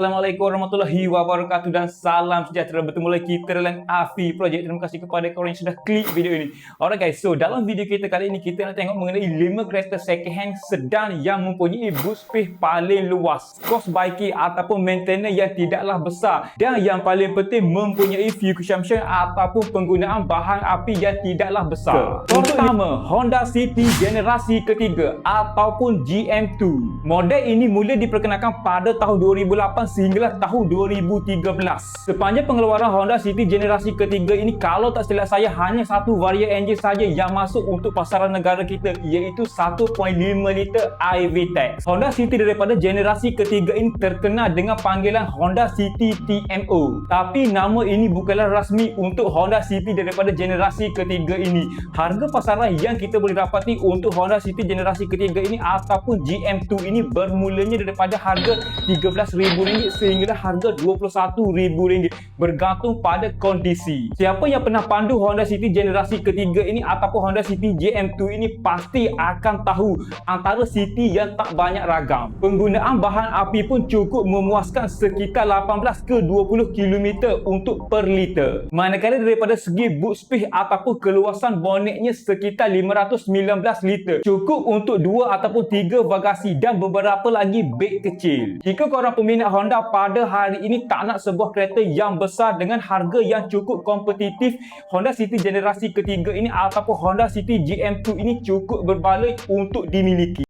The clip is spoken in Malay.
Assalamualaikum warahmatullahi wabarakatuh dan salam sejahtera. Bertemu lagi kita dalam Afi Project. Terima kasih kepada korang yang sudah klik video ini. Alright guys, so dalam video kita kali ini kita nak tengok mengenai 5 kereta second hand sedan yang mempunyai boot space paling luas, cost baiki ataupun maintenance yang tidaklah besar, dan yang paling penting mempunyai fuel consumption ataupun penggunaan bahan api yang tidaklah besar. Pertama, Honda City generasi ketiga ataupun GM2. Model ini mula diperkenalkan pada tahun 2008 sehinggalah tahun 2013. Sepanjang pengeluaran Honda City generasi ketiga ini, kalau tak silap saya, hanya satu varian enjin saja yang masuk untuk pasaran negara kita, iaitu 1.5 liter iVTEC. Honda City daripada generasi ketiga ini terkenal dengan panggilan Honda City TMO. Tapi nama ini bukanlah rasmi untuk Honda City daripada generasi ketiga ini. Harga pasaran yang kita boleh dapati untuk Honda City generasi ketiga ini ataupun GM2 ini bermulanya daripada harga RM13,000 sehinggalah harga RM21,000, bergantung pada kondisi. Siapa yang pernah pandu Honda City generasi ketiga ini ataupun Honda City GM2 ini pasti akan tahu antara City yang tak banyak ragam. Penggunaan bahan api pun cukup memuaskan, sekitar 18 ke 20 km untuk per liter. Manakala daripada segi boot space ataupun keluasan bonetnya sekitar 519 liter, cukup untuk 2 ataupun 3 bagasi dan beberapa lagi beg kecil. Jika korang peminat Honda pada hari ini tak nak sebuah kereta yang besar dengan harga yang cukup kompetitif, Honda City generasi ketiga ini ataupun Honda City GM2 ini cukup berbaloi untuk dimiliki.